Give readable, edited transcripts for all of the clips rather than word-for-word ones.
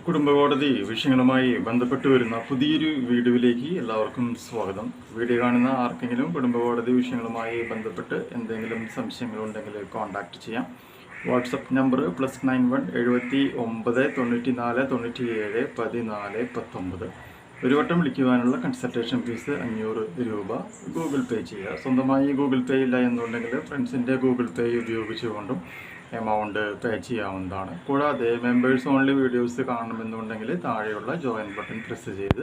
കുടുംബകോടതി വിഷയങ്ങളുമായി ബന്ധപ്പെട്ട് വരുന്ന പുതിയൊരു വീഡിയോയിലേക്ക് എല്ലാവർക്കും സ്വാഗതം. വീഡിയോ കാണുന്ന ആർക്കെങ്കിലും കുടുംബകോടതി വിഷയങ്ങളുമായി ബന്ധപ്പെട്ട് എന്തെങ്കിലും സംശയങ്ങളുണ്ടെങ്കിൽ കോൺടാക്റ്റ് ചെയ്യാം. WhatsApp number +91 79 94 97 14 19. ഒരു വട്ടം വിളിക്കുവാനുള്ള കൺസൾട്ടേഷൻ ഫീസ് 500 രൂപ. ഗൂഗിൾ പേ ചെയ്യുക. സ്വന്തമായി ഗൂഗിൾ പേ ഇല്ല എന്നുണ്ടെങ്കിൽ ഫ്രണ്ട്സിൻ്റെ ഗൂഗിൾ പേ ഉപയോഗിച്ചുകൊണ്ടും എമൗണ്ട് പേ ചെയ്യാവുന്നതാണ്. കൂടാതെ മെമ്പേഴ്സ് ഓൺലി വീഡിയോസ് കാണണമെന്നുണ്ടെങ്കിൽ താഴെയുള്ള ജോയിൻ ബട്ടൺ പ്രസ് ചെയ്ത്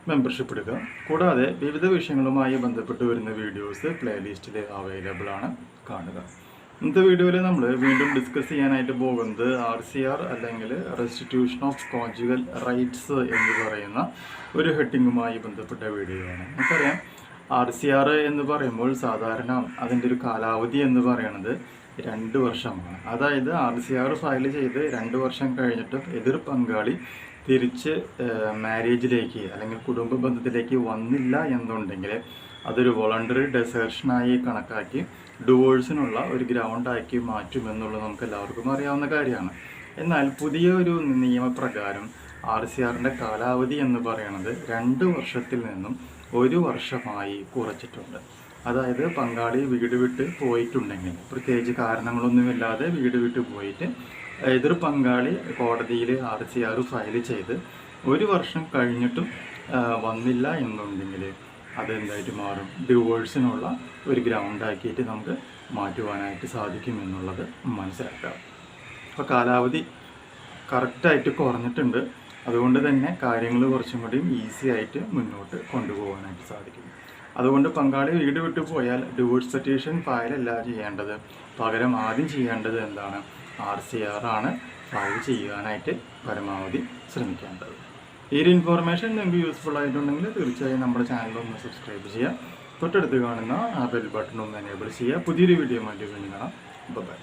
മെമ്പർഷിപ്പ് എടുക്കുക. കൂടാതെ വിവിധ വിഷയങ്ങളുമായി ബന്ധപ്പെട്ട് വരുന്ന വീഡിയോസ് പ്ലേലിസ്റ്റിൽ അവൈലബിൾ ആണ്, കാണുക. ഇന്നത്തെ വീഡിയോയിൽ നമ്മൾ വീണ്ടും ഡിസ്കസ് ചെയ്യാനായിട്ട് പോകുന്നത് RCR അല്ലെങ്കിൽ റെസ്റ്റിറ്റ്യൂഷൻ ഓഫ് കോൺജുഗൽ റൈറ്റ്സ് എന്ന് പറയുന്ന ഒരു ഹെഡിങ്ങുമായി ബന്ധപ്പെട്ട വീഡിയോ ആണ്. നമുക്കറിയാം RCR എന്ന് പറയുമ്പോൾ സാധാരണ അതിൻ്റെ ഒരു കാലാവധി എന്ന് പറയുന്നത് 2 വർഷമാണ്. അതായത് RCR ഫയൽ ചെയ്ത് 2 വർഷം കഴിഞ്ഞിട്ടും എതിർ പങ്കാളി തിരിച്ച് മാരേജിലേക്ക് അല്ലെങ്കിൽ കുടുംബ ബന്ധത്തിലേക്ക് വന്നില്ല എന്നുണ്ടെങ്കിൽ അതൊരു വോളണ്ടറി ഡെസേർഷനായി കണക്കാക്കി ഡിവോഴ്സിനുള്ള ഒരു ഗ്രൗണ്ടാക്കി മാറ്റുമെന്നുള്ളത് നമുക്ക് എല്ലാവർക്കും അറിയാവുന്ന കാര്യമാണ്. എന്നാൽ പുതിയ ഒരു നിയമപ്രകാരം RCRൻ്റെ കാലാവധി എന്ന് പറയുന്നത് 2 വർഷത്തിൽ നിന്നും 1 വർഷമായി കുറച്ചിട്ടുണ്ട്. അതായത് പങ്കാളി വീട് വിട്ട് പോയിട്ടുണ്ടെങ്കിൽ, പ്രത്യേകിച്ച് കാരണങ്ങളൊന്നുമില്ലാതെ വീട് വിട്ട് പോയിട്ട് എതിർ പങ്കാളി കോടതിയിൽ RCR ഫയൽ ചെയ്ത് 1 വർഷം കഴിഞ്ഞിട്ടും വന്നില്ല എന്നുണ്ടെങ്കിൽ അതെന്തായിട്ട് മാറും? ഡിവോഴ്സിനുള്ള ഒരു ഗ്രൗണ്ടാക്കിയിട്ട് നമുക്ക് മാറ്റുവാനായിട്ട് സാധിക്കുമെന്നുള്ളത് മനസ്സിലാക്കാം. അപ്പോൾ കാലാവധി കറക്റ്റായിട്ട് കുറഞ്ഞിട്ടുണ്ട്. അതുകൊണ്ട് തന്നെ കാര്യങ്ങൾ കുറച്ചും കൂടിയും ഈസി ആയിട്ട് മുന്നോട്ട് കൊണ്ടുപോകാനായിട്ട് സാധിക്കും. അതുകൊണ്ട് പങ്കാളി വീട് വിട്ടു പോയാൽ ഡിവോഴ്സ് പെറ്റീഷൻ ഫയലല്ല ചെയ്യേണ്ടത്, പകരം ആദ്യം ചെയ്യേണ്ടത് എന്താണ്? RCR ആണ് ഫയൽ ചെയ്യാനായിട്ട് പരമാവധി ശ്രമിക്കേണ്ടത്. ഈ ഒരു ഇൻഫോർമേഷൻ നിങ്ങൾക്ക് യൂസ്ഫുൾ ആയിട്ടുണ്ടെങ്കിൽ തീർച്ചയായും നമ്മുടെ ചാനൽ ഒന്ന് സബ്സ്ക്രൈബ് ചെയ്യുക. തൊട്ടടുത്ത് കാണുന്ന ആ ബെൽ ബട്ടൺ ഒന്ന് എനേബിൾ ചെയ്യുക. പുതിയൊരു വീഡിയോ ആയിട്ട് വീണ്ടും കാണാം. ബൈ.